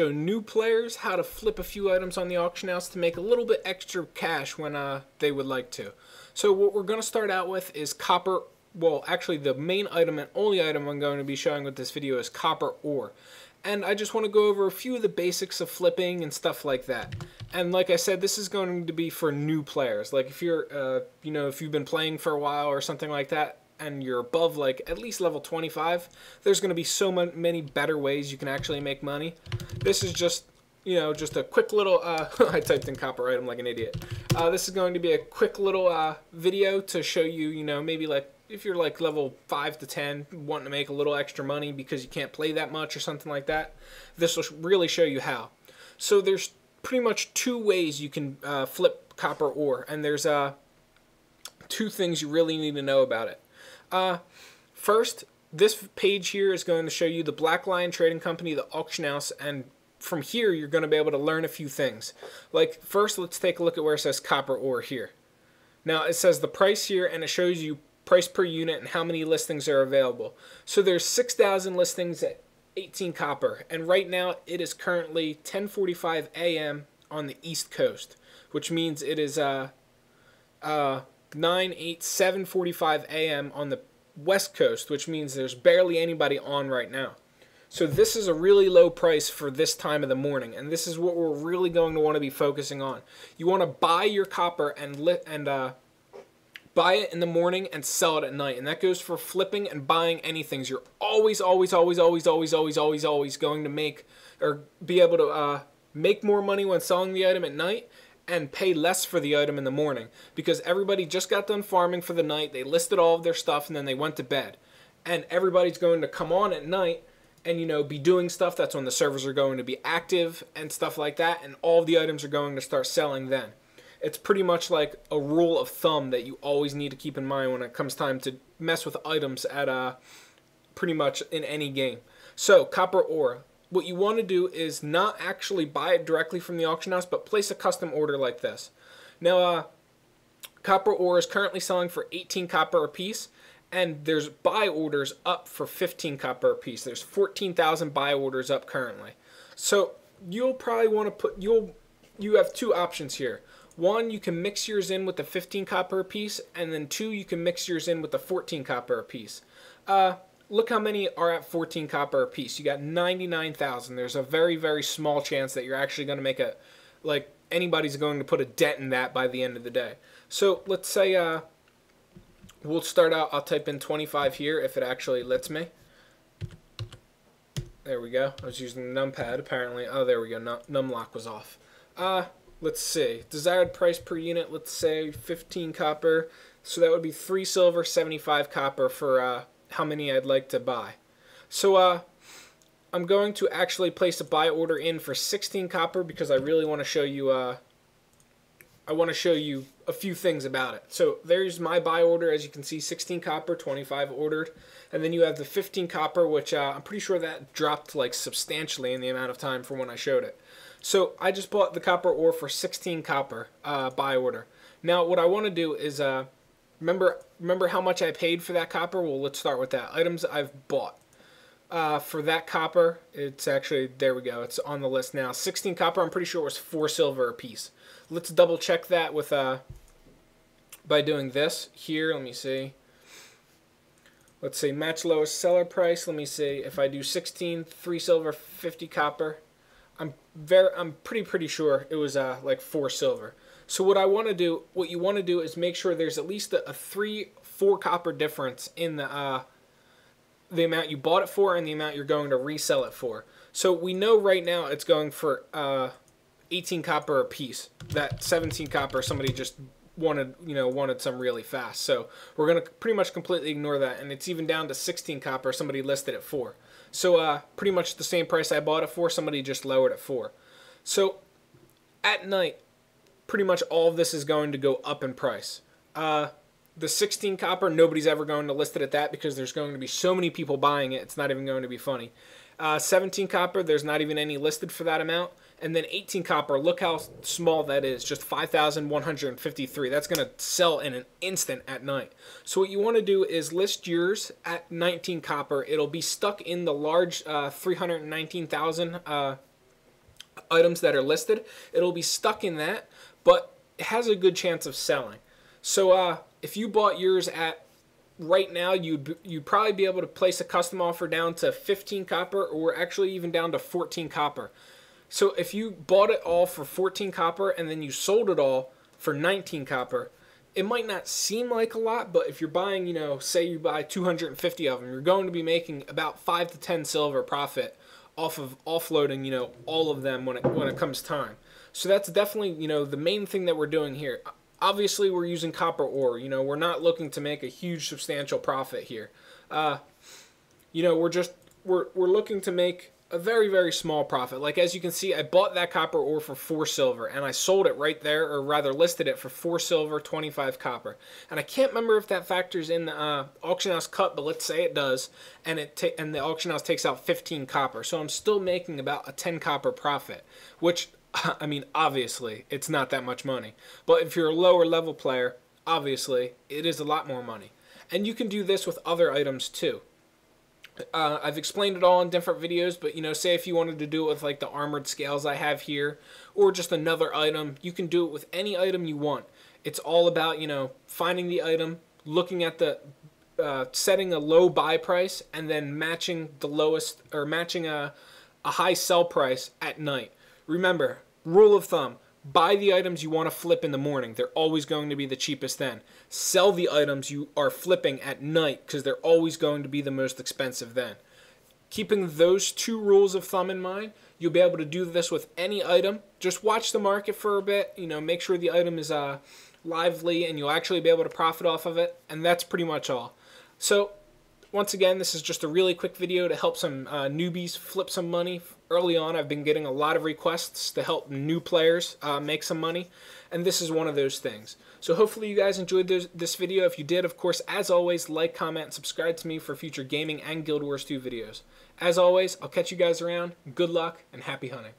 Show new players how to flip a few items on the auction house to make a little bit extra cash when they would like to. So what we're going to start out with is copper. Well, actually the main item and only item I'm going to be showing with this video is copper ore. And I just want to go over a few of the basics of flipping and stuff like that. And like I said, this is going to be for new players. Like if you're, if you've been playing for a while or something like that, and you're above like at least level 25, there's going to be so many better ways you can actually make money. This is just, just a quick little, I typed in copper item like an idiot. This is going to be a quick little video to show you, maybe like if you're like level 5 to 10, wanting to make a little extra money because you can't play that much or something like that. This will really show you how. So there's pretty much two ways you can flip copper ore, and there's two things you really need to know about it. First, this page here is going to show you the Black Lion Trading Company, the auction house, and from here you're going to be able to learn a few things. Like first, let's take a look at where it says copper ore here. Now it says the price here, and it shows you price per unit and how many listings are available. So there's 6,000 listings at 18 copper, and right now it is currently 10:45 a.m. on the East Coast, which means it is 7:45 a.m. on the West Coast, which means there's barely anybody on right now. So this is a really low price for this time of the morning, and this is what we're really going to want to be focusing on. You want to buy your copper and buy it in the morning and sell it at night, and that goes for flipping and buying anything. You're always going to make or be able to make more money when selling the item at night and pay less for the item in the morning, because everybody just got done farming for the night, they listed all of their stuff, and then they went to bed. And everybody's going to come on at night and, be doing stuff. That's when the servers are going to be active and stuff like that, and all of the items are going to start selling then. It's pretty much like a rule of thumb that you always need to keep in mind when it comes time to mess with items at pretty much in any game. So, copper ore. What you want to do is not actually buy it directly from the auction house, but place a custom order like this. Now, copper ore is currently selling for 18 copper a piece, and there's buy orders up for 15 copper a piece. There's 14,000 buy orders up currently. So you'll probably want to put, you have two options here. One, you can mix yours in with the 15 copper a piece, and then two, you can mix yours in with the 14 copper a piece. Look how many are at 14 copper a piece. You got 99,000. There's a very, very small chance that you're actually going to make anybody's going to put a dent in that by the end of the day. So let's say we'll start out, I'll type in 25 here if it actually lets me. There we go. I was using the numpad apparently. Oh, there we go. Numlock was off. Let's see. Desired price per unit, let's say 15 copper. So that would be 3 silver, 75 copper for how many I'd like to buy. So I'm going to actually place a buy order in for 16 copper because I really want to show you a few things about it. So there's my buy order. As you can see, 16 copper, 25 ordered, and then you have the 15 copper, which I'm pretty sure that dropped like substantially in the amount of time from when I showed it. So I just bought the copper ore for 16 copper buy order. Now what I want to do is remember how much I paid for that copper? Well, let's start with that. Items I've bought. For that copper, it's actually, there we go, it's on the list now. 16 copper, I'm pretty sure it was 4 silver a piece. Let's double check that with by doing this here. Let me see. Let's say match lowest seller price. Let me see if I do 16, 3 silver, 50 copper. I'm pretty sure it was like 4 silver. So what you want to do is make sure there's at least a 3-4 copper difference in the amount you bought it for and the amount you're going to resell it for. So we know right now it's going for 18 copper a piece. That 17 copper somebody just wanted some really fast. So we're going to pretty much completely ignore that, and it's even down to 16 copper somebody listed it for. So pretty much the same price I bought it for, somebody just lowered it for. So at night, pretty much all of this is going to go up in price. The 16 copper, nobody's ever going to list it at that because there's going to be so many people buying it, it's not even going to be funny. 17 copper, there's not even any listed for that amount. And then 18 copper, look how small that is, just 5,153. That's going to sell in an instant at night. So what you want to do is list yours at 19 copper. It'll be stuck in the large 319,000 items that are listed, it'll be stuck in that, but it has a good chance of selling. So if you bought yours at right now, you'd probably be able to place a custom offer down to 15 copper, or actually even down to 14 copper. So if you bought it all for 14 copper and then you sold it all for 19 copper, it might not seem like a lot, but if you're buying, say you buy 250 of them, you're going to be making about 5 to 10 silver profit off of offloading, all of them when it comes time. So that's definitely, the main thing that we're doing here. Obviously, we're using copper ore. We're not looking to make a huge substantial profit here. We're looking to make a very, very small profit. Like, as you can see, I bought that copper ore for 4 silver, and I sold it right there, or rather listed it for 4 silver, 25 copper. And I can't remember if that factors in the auction house cut, but let's say it does, and the auction house takes out 15 copper. So I'm still making about a 10 copper profit, which, I mean, obviously, it's not that much money. But if you're a lower level player, obviously, it is a lot more money. And you can do this with other items too. I've explained it all in different videos, but say if you wanted to do it with like the armored scales I have here, or just another item, you can do it with any item you want. It's all about, finding the item, looking at the, setting a low buy price, and then matching the lowest, or matching a high sell price at night. Remember, rule of thumb, buy the items you want to flip in the morning. They're always going to be the cheapest then. Sell the items you are flipping at night, because they're always going to be the most expensive then. Keeping those 2 rules of thumb in mind, you'll be able to do this with any item. Just watch the market for a bit, make sure the item is lively, and you'll actually be able to profit off of it, and that's pretty much all. So, once again, this is just a really quick video to help some newbies flip some money. Early on, I've been getting a lot of requests to help new players make some money, and this is one of those things. So hopefully you guys enjoyed this video. If you did, of course, as always, like, comment, and subscribe to me for future gaming and Guild Wars 2 videos. As always, I'll catch you guys around. Good luck, and happy hunting.